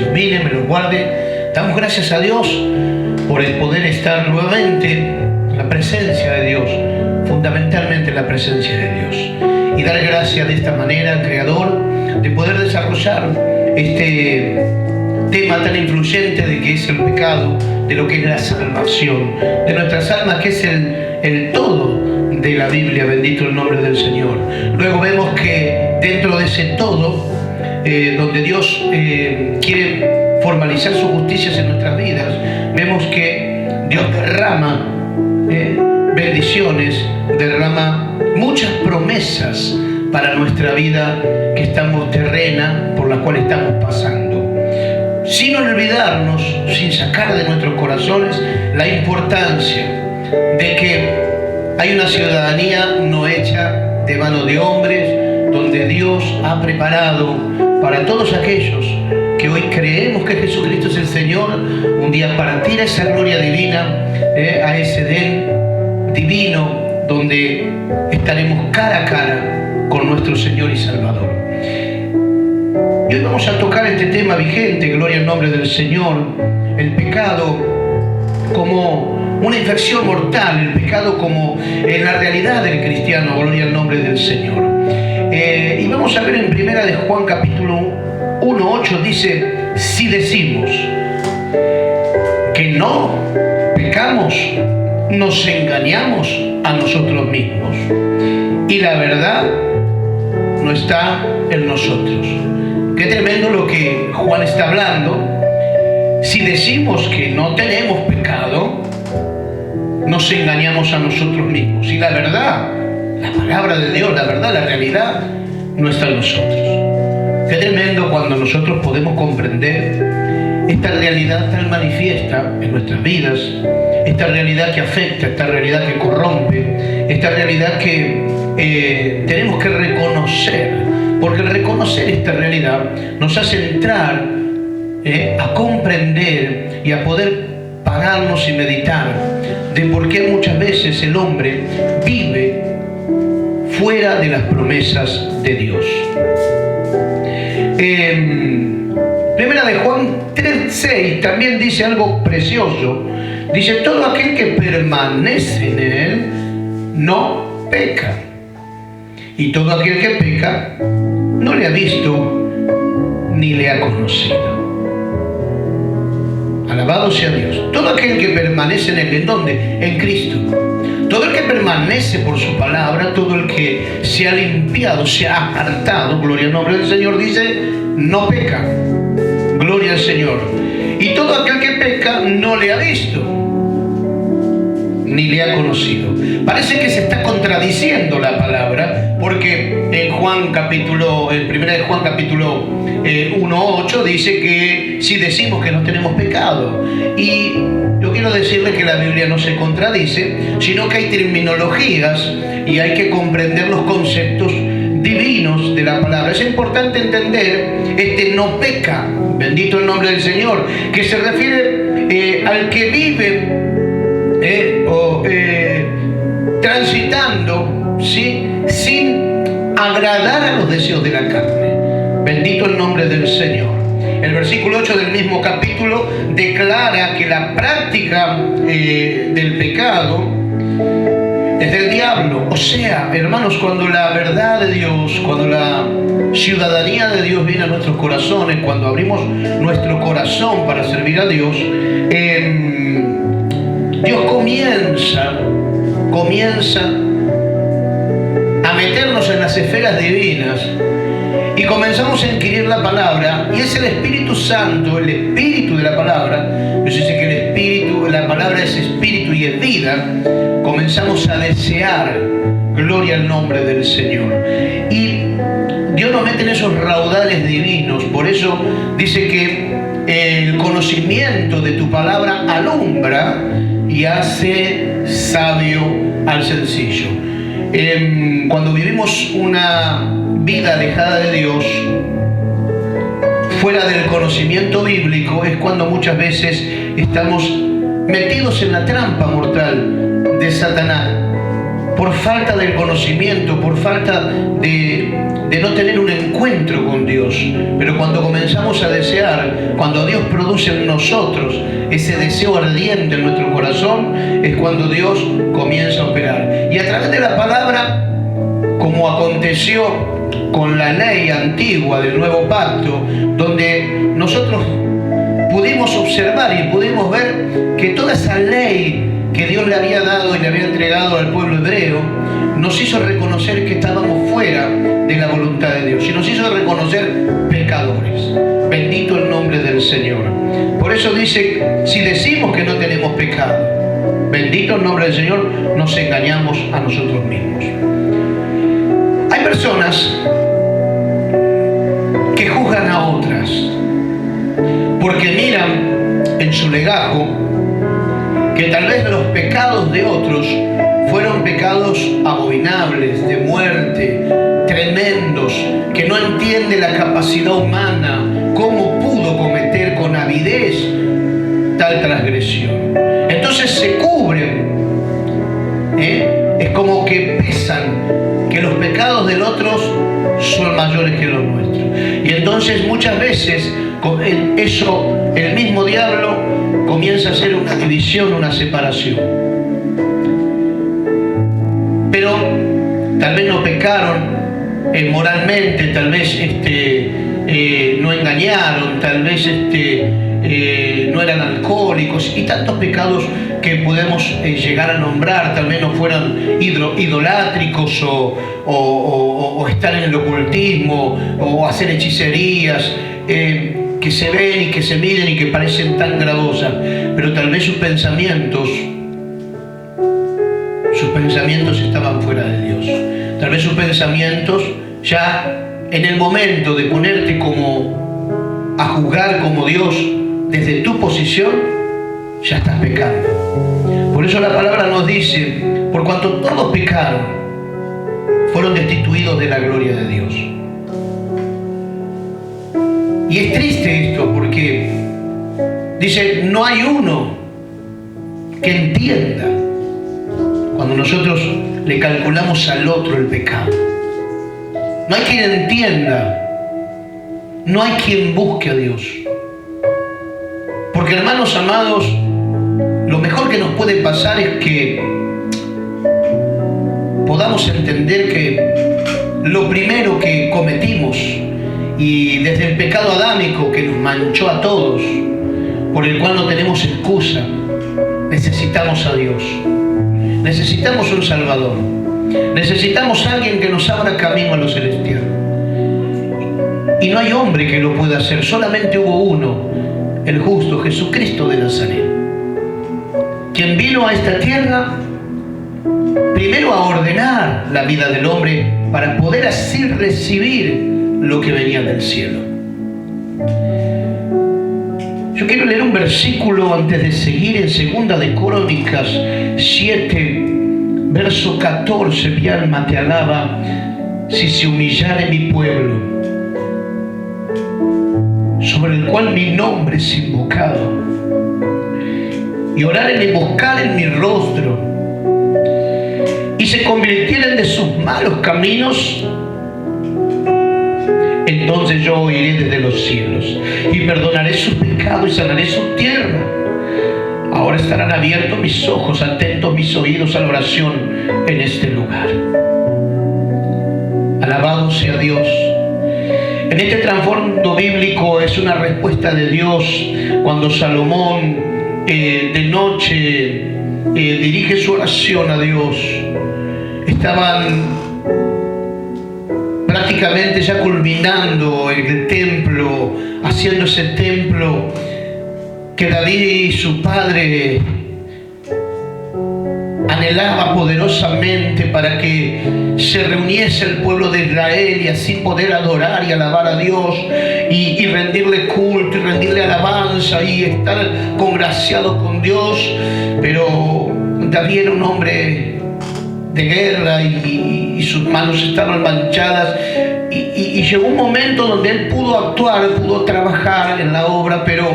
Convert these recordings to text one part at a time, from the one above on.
ilumine, me los guarde. Damos gracias a Dios por el poder estar nuevamente en la presencia de Dios, fundamentalmente en la presencia de Dios. Y dar gracias de esta manera al Creador de poder desarrollar este tema tan influyente de que es el pecado, de lo que es la salvación de nuestras almas, que es el todo de la Biblia. Bendito el nombre del Señor. Luego vemos que dentro de ese todo, donde Dios quiere formalizar sus justicias en nuestras vidas, vemos que Dios derrama bendiciones, derrama muchas promesas para nuestra vida que estamos terrena, por la cual estamos pasando, sin olvidarnos, sin sacar de nuestros corazones la importancia de que hay una ciudadanía no hecha de mano de hombres, donde Dios ha preparado para todos aquellos que hoy creemos que Jesucristo es el Señor, un día partir a esa gloria divina, a ese Edén divino, donde estaremos cara a cara con nuestro Señor y Salvador. Y hoy vamos a tocar este tema vigente, gloria al nombre del Señor, el pecado como una infección mortal, el pecado como en la realidad del cristiano, gloria al nombre del Señor. Y vamos a ver en primera de Juan capítulo 1:8, dice: si decimos que no pecamos, nos engañamos a nosotros mismos y la verdad no está en nosotros. Qué tremendo lo que Juan está hablando. Si decimos que no tenemos pecado, nos engañamos a nosotros mismos y la verdad, la palabra de Dios, la verdad, la realidad no está en nosotros. Qué tremendo cuando nosotros podemos comprender esta realidad tan manifiesta en nuestras vidas, esta realidad que afecta, esta realidad que corrompe, esta realidad que tenemos que reconocer, porque reconocer esta realidad nos hace entrar a comprender y a poder pararnos y meditar de por qué muchas veces el hombre vive fuera de las promesas de Dios. Primera de Juan 3:6 también dice algo precioso. Dice: todo aquel que permanece en él no peca, y todo aquel que peca no le ha visto ni le ha conocido. Alabado sea Dios. Todo aquel que permanece en él, ¿en dónde? En Cristo. Todo el que permanece por su palabra, todo el que se ha limpiado, se ha apartado, gloria al nombre del Señor, dice: no peca. Gloria al Señor. Y todo aquel que peca no le ha visto ni le ha conocido. Parece que se está contradiciendo la palabra, porque en primera de Juan capítulo 1:8 dice que si decimos que no tenemos pecado. Y yo quiero decirle que la Biblia no se contradice, sino que hay terminologías y hay que comprender los conceptos divinos de la palabra. Es importante entender este no peca, bendito el nombre del Señor, que se refiere al que vive transitando, ¿sí?, sin agradar a los deseos de la carne. Bendito el nombre del Señor. El versículo 8 del mismo capítulo declara que la práctica del pecado es del diablo. O sea, hermanos, cuando la verdad de Dios, cuando la ciudadanía de Dios viene a nuestros corazones, cuando abrimos nuestro corazón para servir a Dios, Dios comienza a meternos en las esferas divinas y comenzamos a adquirir la palabra, y es el Espíritu Santo, el espíritu de la palabra. Yo sé que el espíritu, la palabra es espíritu y es vida. Comenzamos a desear, gloria al nombre del Señor, y Dios nos mete en esos raudales divinos. Por eso dice que el conocimiento de tu palabra alumbra y hace sabio al sencillo. Cuando vivimos una vida alejada de Dios, fuera del conocimiento bíblico, es cuando muchas veces estamos metidos en la trampa mortal de Satanás, por falta del conocimiento, por falta de no tener un encuentro con Dios. Pero cuando comenzamos a desear, cuando Dios produce en nosotros ese deseo ardiente en nuestro corazón, es cuando Dios comienza a operar. Y a través de la palabra, como aconteció con la ley antigua del nuevo pacto, donde nosotros pudimos observar y pudimos ver que toda esa ley que Dios le había dado y le había entregado al pueblo hebreo, nos hizo reconocer que estábamos fuera de la voluntad de Dios y nos hizo reconocer pecadores. Bendito el nombre del Señor. Por eso dice, si decimos que no tenemos pecado, bendito el nombre del Señor, nos engañamos a nosotros mismos. Hay personas que juzgan a otras porque miran en su legajo que tal vez los pecados de otros fueron pecados abominables, de muerte, tremendos, que no entiende la capacidad humana, cómo pudo cometer con avidez tal transgresión. Entonces se cubren, es como que pesan que los pecados del otro son mayores que los nuestros. Y entonces muchas veces eso, el mismo diablo comienza a hacer una división, una separación. Pero tal vez no pecaron moralmente, tal vez no engañaron, tal vez no eran alcohólicos y tantos pecados que podemos llegar a nombrar. Tal vez no fueran idolátricos o estar en el ocultismo o hacer hechicerías que se ven y que se miden y que parecen tan gravosas, pero tal vez sus pensamientos estaban fuera de Dios. Tal vez sus pensamientos, ya en el momento de ponerte como a juzgar como Dios desde tu posición, ya estás pecando. Por eso la palabra nos dice, por cuanto todos pecaron, fueron destituidos de la gloria de Dios. Y es triste esto porque dice, no hay uno que entienda cuando nosotros le calculamos al otro el pecado. No hay quien entienda, no hay quien busque a Dios. Porque, hermanos amados, lo mejor que nos puede pasar es que podamos entender que lo primero que cometimos, y desde el pecado adámico que nos manchó a todos, por el cual no tenemos excusa, necesitamos a Dios. Necesitamos un Salvador. Necesitamos a alguien que nos abra camino a lo celestial. Y no hay hombre que lo pueda hacer. Solamente hubo uno, el justo Jesucristo de Nazaret, quien vino a esta tierra primero a ordenar la vida del hombre para poder así recibir lo que venía del cielo. Yo quiero leer un versículo antes de seguir en 2 de Crónicas 7, verso 14. Mi alma te alaba, si se humillare mi pueblo, sobre el cual mi nombre es invocado, y oraren y buscaren mi rostro, y se convirtieren de sus malos caminos, entonces yo oiré desde los cielos y perdonaré sus pecados y sanaré su tierra. Ahora estarán abiertos mis ojos, atentos mis oídos a la oración en este lugar. Alabado sea Dios. En este trasfondo bíblico es una respuesta de Dios cuando Salomón de noche dirige su oración a Dios. Estaban prácticamente ya culminando el templo, haciendo ese templo que David, su padre, anhelaba poderosamente para que se reuniese el pueblo de Israel y así poder adorar y alabar a Dios y rendirle culto y rendirle alabanza y estar congraciado con Dios. Pero David era un hombre de guerra y sus manos estaban manchadas y llegó un momento donde él pudo actuar, pudo trabajar en la obra, pero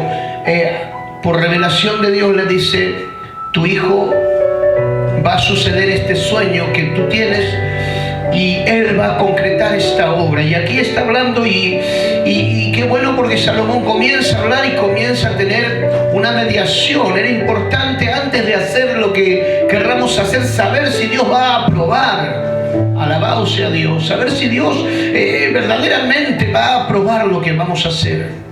por revelación de Dios le dice: tu hijo va a suceder este sueño que tú tienes y Él va a concretar esta obra. Y aquí está hablando y qué bueno, porque Salomón comienza a hablar y comienza a tener una mediación. Era importante, antes de hacer lo que querramos hacer, saber si Dios va a aprobar. Alabado sea Dios. Saber si Dios verdaderamente va a aprobar lo que vamos a hacer.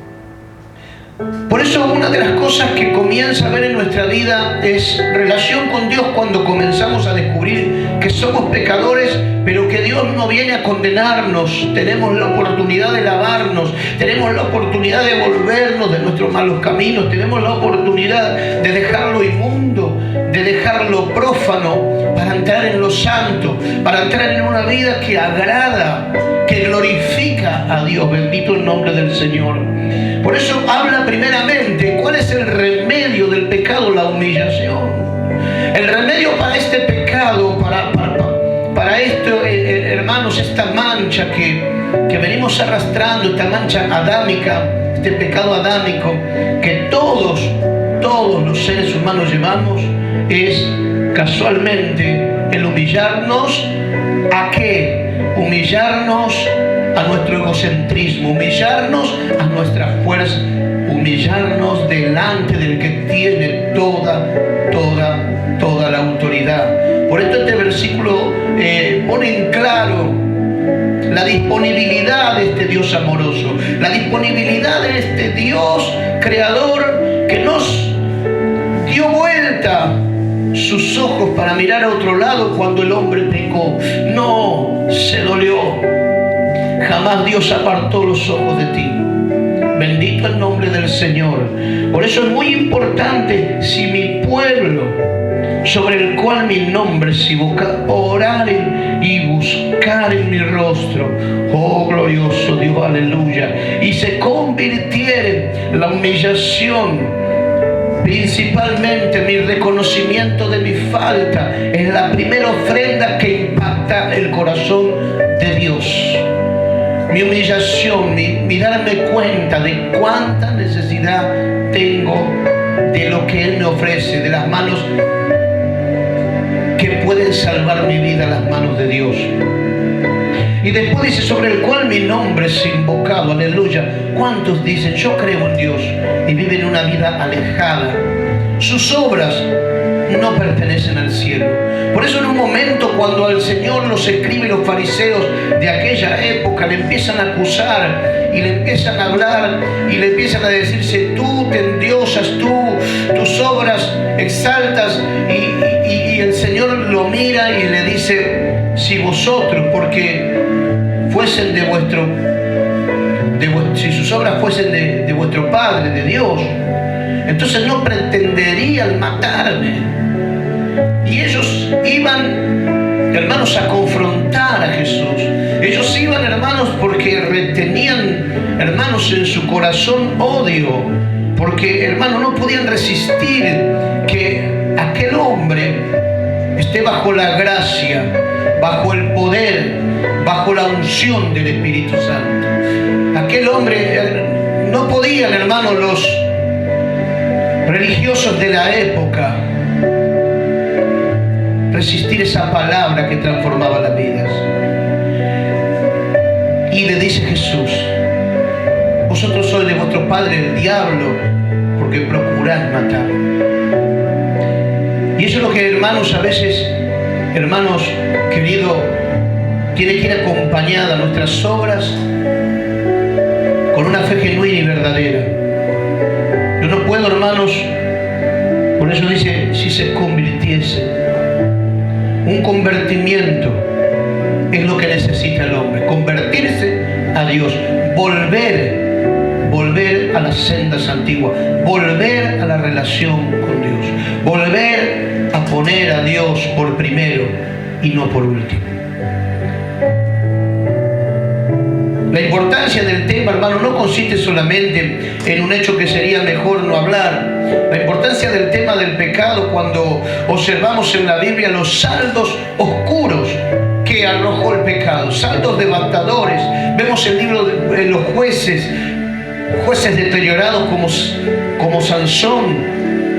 Por eso una de las cosas que comienza a ver en nuestra vida es relación con Dios, cuando comenzamos a descubrir que somos pecadores, pero que Dios no viene a condenarnos. Tenemos la oportunidad de lavarnos, tenemos la oportunidad de volvernos de nuestros malos caminos, tenemos la oportunidad de dejar lo inmundo, de dejar lo prófano, para entrar en lo santo, para entrar en una vida que agrada, que glorifica a Dios. Bendito el nombre del Señor. Por eso habla primeramente, ¿cuál es el remedio del pecado? La humillación. El remedio para este pecado, para esto, hermanos, esta mancha que venimos arrastrando, esta mancha adámica, este pecado adámico que todos los seres humanos llevamos, es casualmente el humillarnos. ¿A qué? Humillarnos a nuestro egocentrismo, humillarnos a nuestra fuerza, humillarnos delante del que tiene toda la autoridad. Por esto este versículo pone en claro la disponibilidad de este Dios amoroso, la disponibilidad de este Dios creador que nos dio vuelta sus ojos para mirar a otro lado cuando el hombre pecó. No se dolió. Jamás Dios apartó los ojos de ti. Bendito el nombre del Señor. Por eso es muy importante, si mi pueblo, sobre el cual mi nombre es invocado, oraren y buscaren mi rostro, oh glorioso Dios, aleluya, y se convirtieren. La humillación, principalmente mi reconocimiento de mi falta, es la primera ofrenda que impacta el corazón de Dios. Mi humillación, mi darme cuenta de cuánta necesidad tengo de lo que Él me ofrece, de las manos que pueden salvar mi vida, las manos de Dios. Y después dice, sobre el cual mi nombre es invocado, aleluya. ¿Cuántos dicen, yo creo en Dios, y viven una vida alejada? Sus obras no pertenecen al cielo. Por eso en un momento, cuando al Señor los escribas y los fariseos de aquella época le empiezan a acusar y le empiezan a hablar y le empiezan a decirse, tú te endiosas, tus obras exaltas, y el Señor lo mira y le dice, si vosotros, porque fuesen si sus obras fuesen de vuestro Padre, de Dios, entonces no pretenderían matarme. Y ellos iban, hermanos, a confrontar a Jesús. Ellos iban, hermanos, porque retenían, hermanos, en su corazón odio, porque, hermanos, no podían resistir que aquel hombre esté bajo la gracia, bajo el poder, bajo la unción del Espíritu Santo. Aquel hombre, no podían, hermanos, los religiosos de la época resistir esa palabra que transformaba las vidas. Y le dice Jesús, vosotros sois de vuestro padre el diablo, porque procuráis matarme. Y eso es lo que, hermanos, a veces, hermanos queridos, tiene que ir acompañada a nuestras obras con una fe genuina y verdadera. Yo no puedo, hermanos, por eso dice, si se convirtiese. Un convertimiento es lo que necesita el hombre, convertirse a Dios, volver a las sendas antiguas, volver a la relación con Dios, volver a poner a Dios por primero y no por último. La importancia del tema, hermano, no consiste solamente en un hecho que sería mejor no hablar. La importancia del tema del pecado, cuando observamos en la Biblia los saldos oscuros que arrojó el pecado, saldos devastadores. Vemos el libro de los jueces deteriorados como Sansón,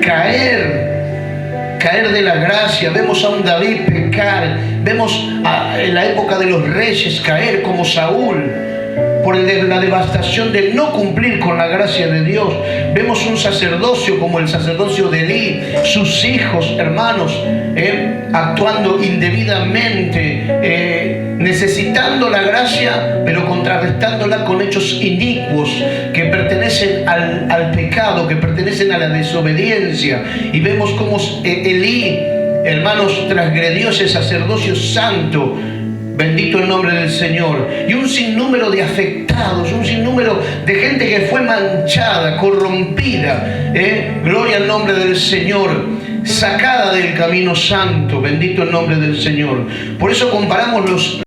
caer caer de la gracia, vemos a un David pecar, vemos en la época de los reyes caer como Saúl por la devastación de no cumplir con la gracia de Dios. Vemos un sacerdocio como el sacerdocio de Elí, sus hijos, hermanos, actuando indebidamente, necesitando la gracia, pero contrarrestándola con hechos inicuos que pertenecen al pecado, que pertenecen a la desobediencia. Y vemos cómo Elí, hermanos, transgredió ese sacerdocio santo. Bendito el nombre del Señor. Y un sinnúmero de afectados, un sinnúmero de gente que fue manchada, corrompida. Gloria al nombre del Señor. Sacada del camino santo. Bendito el nombre del Señor. Por eso comparamos los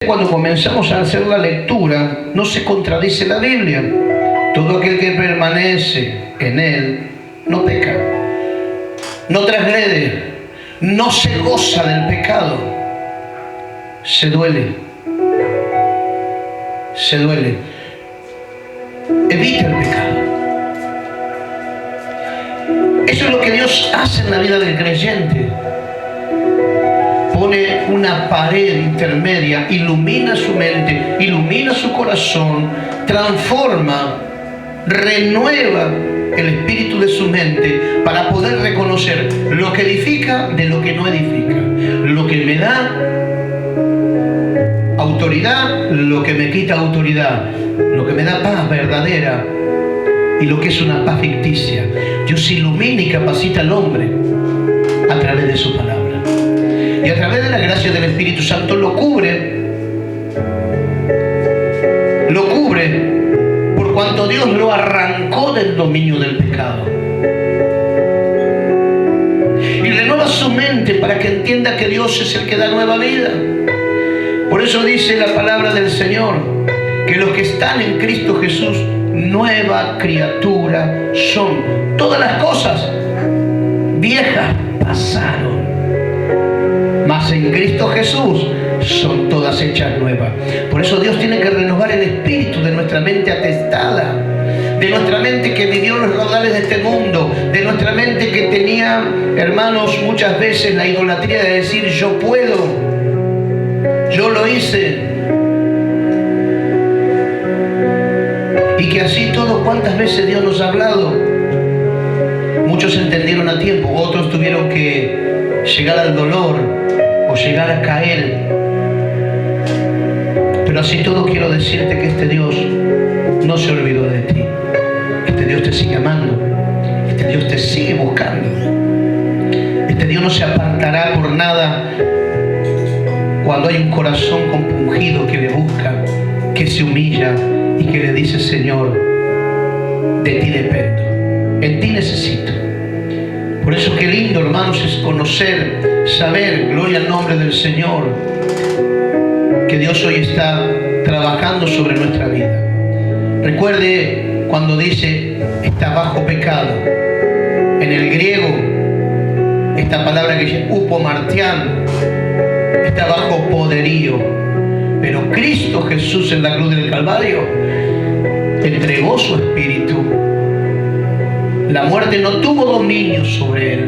Cuando comenzamos a hacer la lectura, no se contradice la Biblia. Todo aquel que permanece en Él no peca, no transgrede, no se goza del pecado, se duele. Evita el pecado. Eso es lo que Dios hace en la vida del creyente. Pone una pared intermedia, ilumina su mente, ilumina su corazón, transforma, renueva el espíritu de su mente para poder reconocer lo que edifica de lo que no edifica, lo que me da autoridad, lo que me quita autoridad, lo que me da paz verdadera y lo que es una paz ficticia. Dios ilumina y capacita al hombre a través de su palabra. Y a través de la gracia del Espíritu Santo lo cubre por cuanto Dios lo arrancó del dominio del pecado. Y renueva su mente para que entienda que Dios es el que da nueva vida. Por eso dice la palabra del Señor, que los que están en Cristo Jesús, nueva criatura son. Todas las cosas viejas pasaron, mas en Cristo Jesús son todas hechas nuevas. Por eso Dios tiene que renovar el espíritu de nuestra mente atestada, de nuestra mente que vivió en los raudales de este mundo, de nuestra mente que tenía, hermanos, muchas veces la idolatría de decir yo puedo, yo lo hice. Y que así todo, ¿cuántas veces Dios nos ha hablado? Muchos entendieron a tiempo, otros tuvieron que llegar al dolor o llegar a caer. Pero así todo quiero decirte que este Dios no se olvidó de ti. Este Dios te sigue amando. Este Dios te sigue buscando. Este Dios no se apartará por nada cuando hay un corazón compungido que le busca, que se humilla y que le dice: Señor, de ti dependo, en ti necesito. Por eso qué lindo, hermanos, es conocer, saber, gloria al nombre del Señor, que Dios hoy está trabajando sobre nuestra vida. Recuerde cuando dice está bajo pecado. En el griego, esta palabra que dice upomartián, está bajo poderío. Pero Cristo Jesús en la cruz del Calvario entregó su espíritu. La muerte no tuvo dominio sobre él.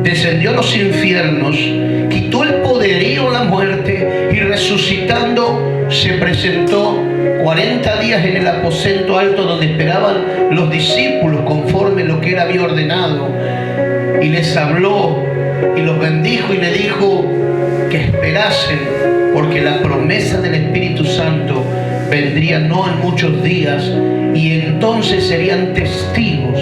Descendió a los infiernos, quitó el poderío a la muerte y resucitando se presentó 40 días en el aposento alto donde esperaban los discípulos conforme lo que él había ordenado, y les habló y los bendijo y le dijo que esperasen, porque la promesa del Espíritu Santo vendría no en muchos días, y entonces serían testigos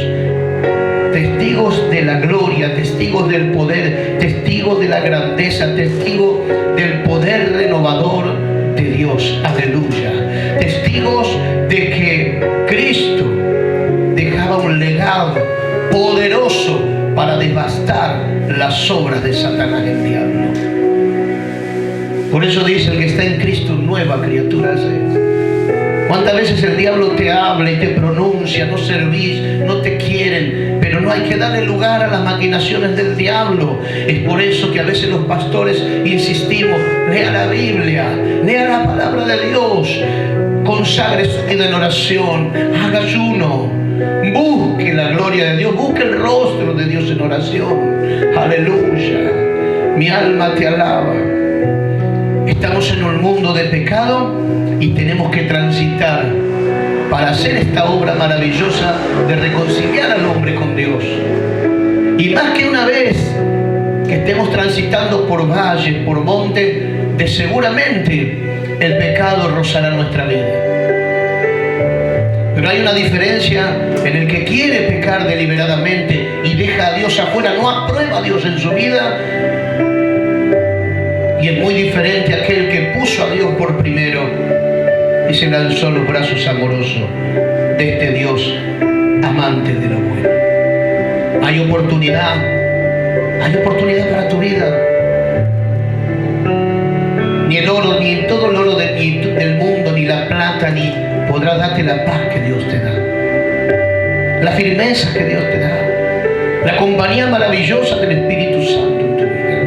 de la gloria, testigos del poder, testigos de la grandeza, testigos del poder renovador de Dios. Aleluya. Testigos de que Cristo dejaba un legado poderoso para devastar las obras de Satanás, el diablo. Por eso dice: el que está en Cristo, nueva criatura es. ¿Cuántas veces el diablo te habla y te pronuncia, no servís, no te quieren? Pero no hay que darle lugar a las maquinaciones del diablo. Es por eso que a veces los pastores insistimos: lea la Biblia, lea la palabra de Dios, consagre su vida en oración, haga ayuno, busque la gloria de Dios, busque el rostro de Dios en oración. Aleluya. Mi alma te alaba. Estamos en un mundo de pecado y tenemos que transitar para hacer esta obra maravillosa de reconciliar al hombre con Dios. Y más que una vez que estemos transitando por valles, por montes, de seguramente el pecado rozará nuestra vida. Pero hay una diferencia en el que quiere pecar deliberadamente y deja a Dios afuera, no aprueba a Dios en su vida. Y es muy diferente aquel que puso a Dios por primero y se lanzó en los brazos amorosos de este Dios amante de lo bueno. Hay oportunidad para tu vida. el oro, ni todo el oro del mundo, ni la plata, ni podrá darte la paz que Dios te da, la firmeza que Dios te da, la compañía maravillosa del Espíritu Santo en tu vida.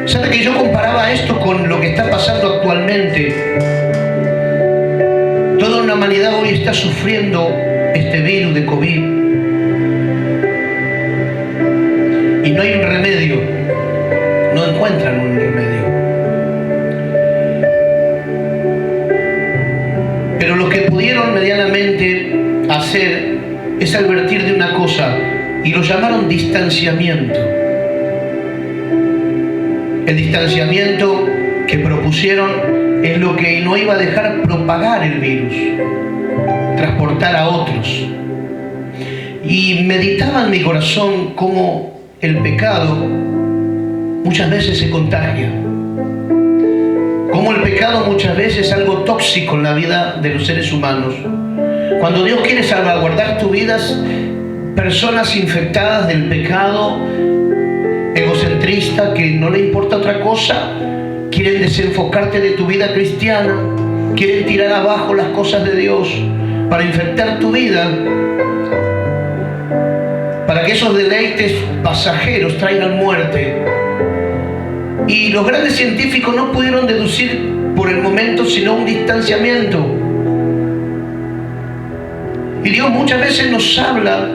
¿Sabe que yo comparaba esto con lo que está pasando actualmente? Toda la humanidad hoy está sufriendo este virus de COVID y no hay un remedio, no encuentran un remedio. Pero lo que pudieron medianamente hacer es advertir de una cosa y lo llamaron distanciamiento. El distanciamiento que propusieron es lo que no iba a dejar propagar el virus, transportar a otros. Y meditaba en mi corazón cómo el pecado muchas veces se contagia, cómo el pecado muchas veces es algo tóxico en la vida de los seres humanos. Cuando Dios quiere salvaguardar tu vida, personas infectadas del pecado, egocentrista, que no le importa otra cosa, quieren desenfocarte de tu vida cristiana, quieren tirar abajo las cosas de Dios para infectar tu vida, para que esos deleites pasajeros traigan muerte. Y los grandes científicos no pudieron deducir por el momento sino un distanciamiento. Y Dios muchas veces nos habla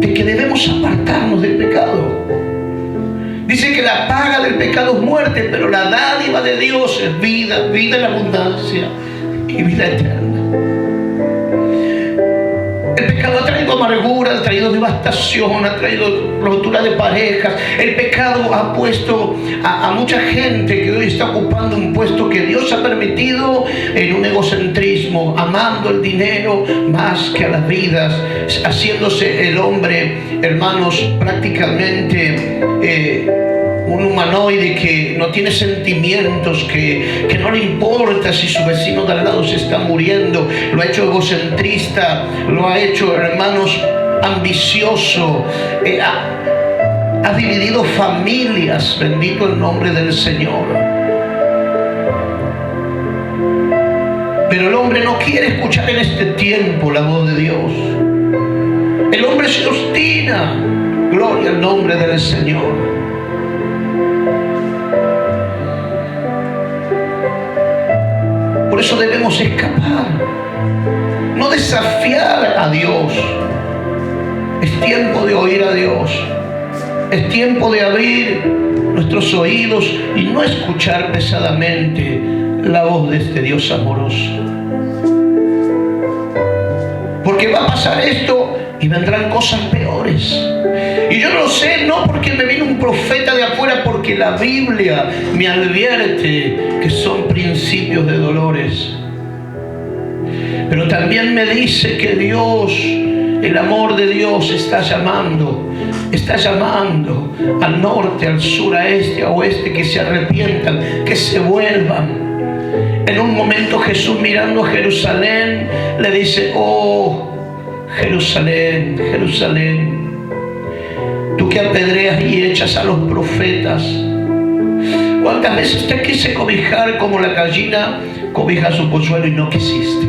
de que debemos apartarnos del pecado. Dice que la paga del pecado es muerte, pero la dádiva de Dios es vida, vida en abundancia y vida eterna. El pecado ha traído amargura, ha traído devastación, ha traído rotura de parejas. El pecado ha puesto a mucha gente que hoy está ocupando un puesto que Dios ha permitido en un egocentrismo, amando el dinero más que a las vidas, haciéndose el hombre, hermanos, prácticamente un humanoide que no tiene sentimientos, que no le importa si su vecino de al lado se está muriendo. Lo ha hecho egocentrista, lo ha hecho, hermanos, ambicioso, ha dividido familias. Bendito el nombre del Señor. Pero el hombre no quiere escuchar en este tiempo la voz de Dios. El hombre se obstina. Gloria al nombre del Señor. Por eso debemos escapar, no desafiar a Dios. Es tiempo de oír a Dios. Es tiempo de abrir nuestros oídos y no escuchar pesadamente la voz de este Dios amoroso. Porque va a pasar esto y vendrán cosas peores. Y yo lo sé, no porque me vino un profeta de afuera, porque la Biblia me advierte que son principios de dolores. Pero también me dice que Dios, el amor de Dios está llamando al norte, al sur, a este, a oeste, que se arrepientan, que se vuelvan. En un momento Jesús, mirando a Jerusalén, le dice: oh, Jerusalén, Jerusalén, tú que apedreas y echas a los profetas, ¿cuántas veces te quise cobijar como la gallina cobija su polluelo y no quisiste?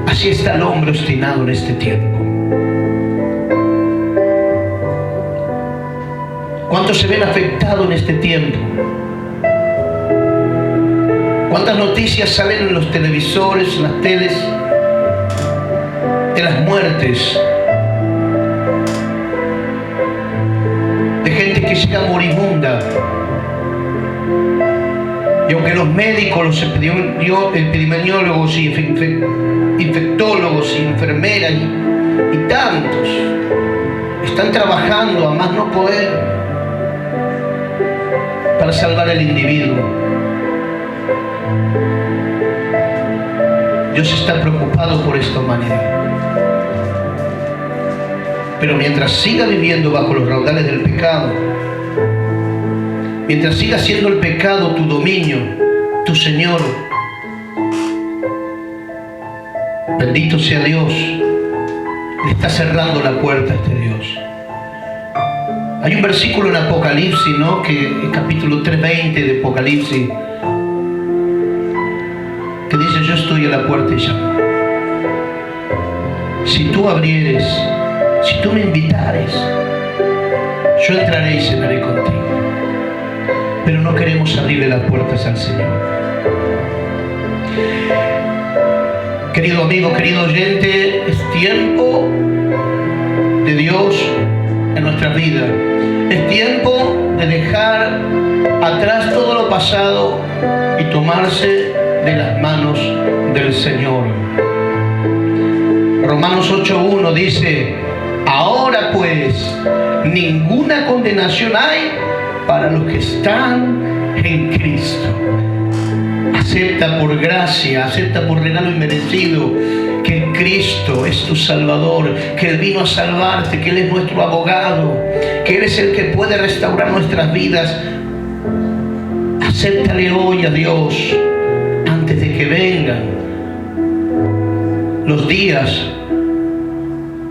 Así está el hombre obstinado en este tiempo. ¿Cuántos se ven afectados en este tiempo? ¿Cuántas noticias salen en los televisores, en las teles, de las muertes, de gente que llega moribunda? Y aunque los médicos, los epidemiólogos y infectólogos y enfermeras y tantos están trabajando a más no poder para salvar al individuo, Dios está preocupado por esta humanidad. Pero mientras siga viviendo bajo los raudales del pecado, mientras siga siendo el pecado tu dominio, tu Señor, bendito sea Dios, le está cerrando la puerta a este Dios. Hay un versículo en Apocalipsis, ¿no? Que el capítulo 3:20 de Apocalipsis, que dice: yo estoy a la puerta y llamo. Si tú abrieres, si tú me invitares, yo entraré y cenaré contigo. Pero no queremos abrirle las puertas al Señor. Querido amigo, querido oyente, es tiempo de Dios en nuestra vida. Es tiempo de dejar atrás todo lo pasado y tomarse de las manos del Señor. Romanos 8:1 dice: ahora pues, ninguna condenación hay para los que están en Cristo. Acepta por gracia, acepta por regalo inmerecido que Cristo es tu Salvador, que Él vino a salvarte, que Él es nuestro abogado, que Él es el que puede restaurar nuestras vidas. Acéptale hoy a Dios antes de que vengan los días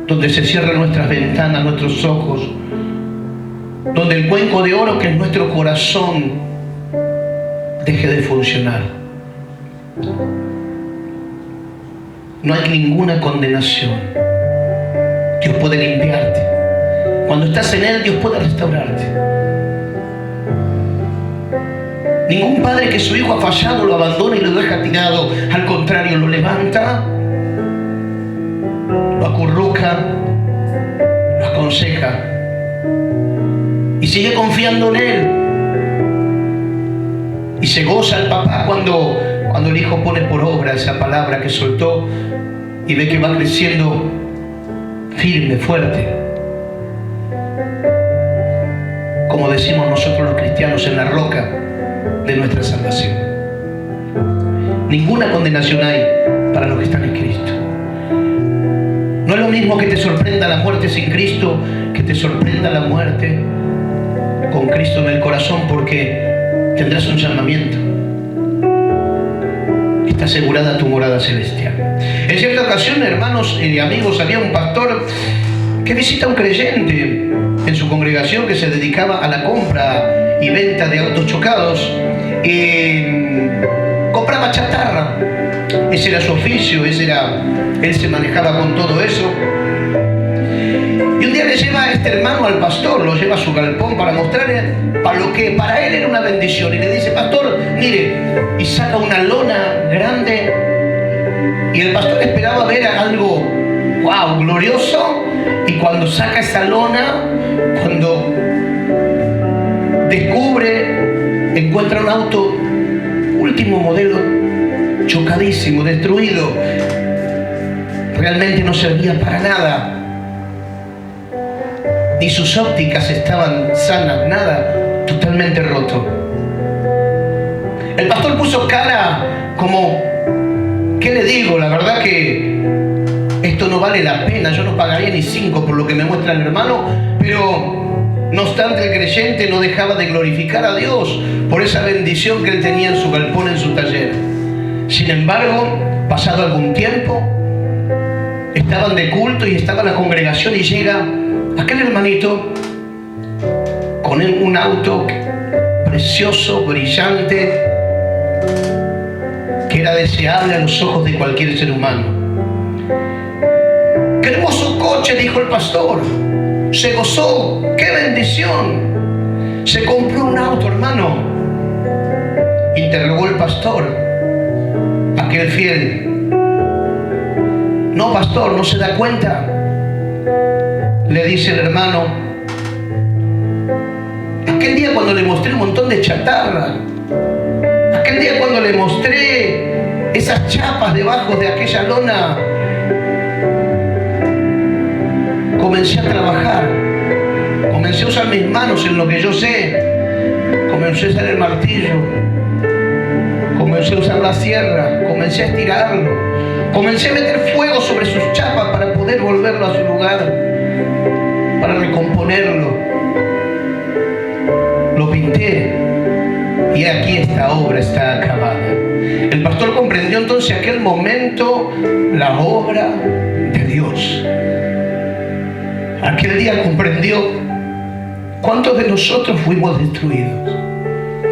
donde se cierran nuestras ventanas, nuestros ojos, donde el cuenco de oro que es nuestro corazón deje de funcionar. No hay ninguna condenación. Dios puede limpiarte. Cuando estás en Él, Dios puede restaurarte. Ningún padre que su hijo ha fallado lo abandona y lo deja tirado. Al contrario, lo levanta, lo acurruca, lo aconseja y sigue confiando en Él. Y se goza el papá cuando el hijo pone por obra esa palabra que soltó y ve que va creciendo firme, fuerte. Como decimos nosotros los cristianos, en la roca de nuestra salvación. Ninguna condenación hay para los que están en Cristo. No es lo mismo que te sorprenda la muerte sin Cristo que te sorprenda la muerte con Cristo en el corazón, porque tendrás un llamamiento. Está asegurada tu morada celestial. En cierta ocasión, hermanos y amigos, había un pastor que visita a un creyente en su congregación que se dedicaba a la compra y venta de autos chocados. Compraba chatarra. Ese era su oficio, él se manejaba con todo eso. Y un día le lleva a este hermano al pastor, lo lleva a su galpón para mostrarle para lo que para él era una bendición. Y le dice: pastor, mire, y saca una lona grande. Y el pastor esperaba ver algo, wow, glorioso. Y cuando saca esa lona, cuando descubre, encuentra un auto último modelo, chocadísimo, destruido. Realmente no servía para nada. Ni sus ópticas estaban sanas, nada, totalmente roto. El pastor puso cara como: ¿qué le digo? La verdad que esto no vale la pena, yo no pagaría ni 5 por lo que me muestra el hermano. Pero no obstante, el creyente no dejaba de glorificar a Dios por esa bendición que él tenía en su galpón, en su taller. Sin embargo, pasado algún tiempo, estaban de culto y estaba la congregación y llega aquel hermanito con un auto precioso, brillante, que era deseable a los ojos de cualquier ser humano. ¡Qué hermoso coche!, dijo el pastor. Se gozó. ¡Qué bendición! Se compró un auto, hermano. Interrogó el pastor, aquel fiel. No, pastor, ¿no se da cuenta? Le dice el hermano: aquel día cuando le mostré un montón de chatarra, aquel día cuando le mostré esas chapas debajo de aquella lona, comencé a trabajar, comencé a usar mis manos en lo que yo sé, comencé a usar el martillo, comencé a usar la sierra, comencé a estirarlo, comencé a meter fuego sobre sus chapas para poder volverlo a su lugar, para recomponerlo. Lo pinté y aquí esta obra está acabada. El pastor comprendió entonces aquel momento la obra de Dios. Aquel día comprendió ¿Cuántos de nosotros fuimos destruidos?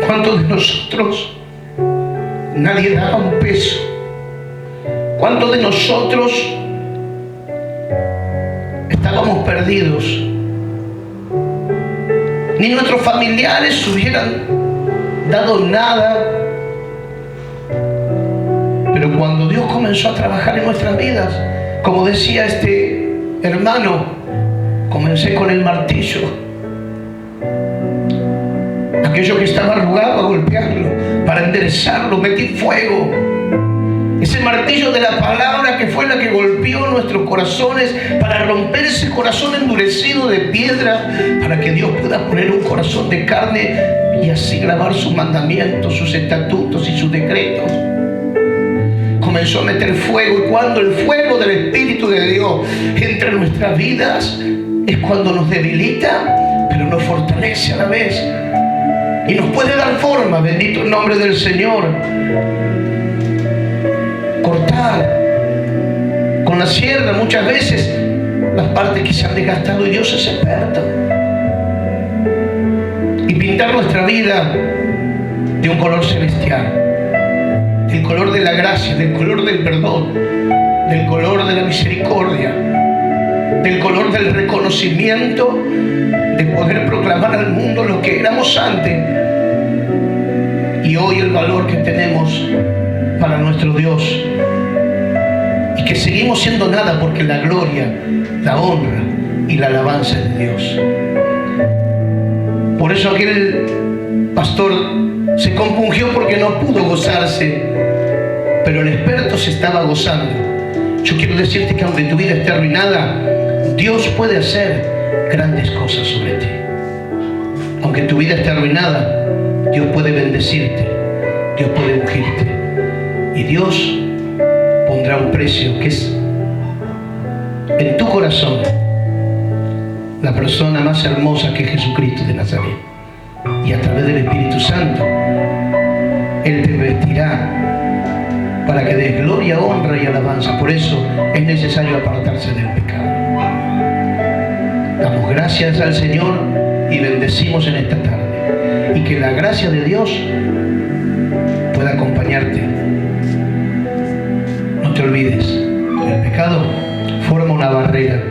¿Cuántos de nosotros nadie daba un peso? ¿Cuántos de nosotros estábamos perdidos? Ni nuestros familiares hubieran dado nada. Pero cuando Dios comenzó a trabajar en nuestras vidas, como decía este hermano, comencé con el martillo. Aquello que estaba arrugado, a golpearlo, para enderezarlo, metí fuego. Ese martillo de la palabra que fue la que golpeó nuestros corazones para romper ese corazón endurecido de piedra, para que Dios pueda poner un corazón de carne y así grabar sus mandamientos, sus estatutos y sus decretos. Comenzó a meter fuego, y cuando el fuego del Espíritu de Dios entra en nuestras vidas, es cuando nos debilita, pero nos fortalece a la vez. Y nos puede dar forma, bendito el nombre del Señor. Cortar con la sierra muchas veces las partes que se han desgastado, y Dios es experto. Y pintar nuestra vida de un color celestial, del color de la gracia, del color del perdón, del color de la misericordia, del color del reconocimiento, de poder proclamar al mundo lo que éramos antes y hoy el valor que tenemos para nuestro Dios, y que seguimos siendo nada porque la gloria, la honra y la alabanza es de Dios. Por eso aquel pastor se compungió porque no pudo gozarse, pero el experto se estaba gozando. Yo quiero decirte que aunque tu vida esté arruinada, Dios puede hacer grandes cosas sobre ti. Aunque tu vida esté arruinada, Dios puede bendecirte, Dios puede ungirte, y Dios pondrá un precio que es en tu corazón la persona más hermosa que es Jesucristo de Nazaret. Y a través del Espíritu Santo Él te vestirá para que des gloria, honra y alabanza. Por eso es necesario apartarse del pecado. Damos gracias al Señor y bendecimos en esta tarde, y que la gracia de Dios pueda acompañarte. No te olvides, el pecado forma una barrera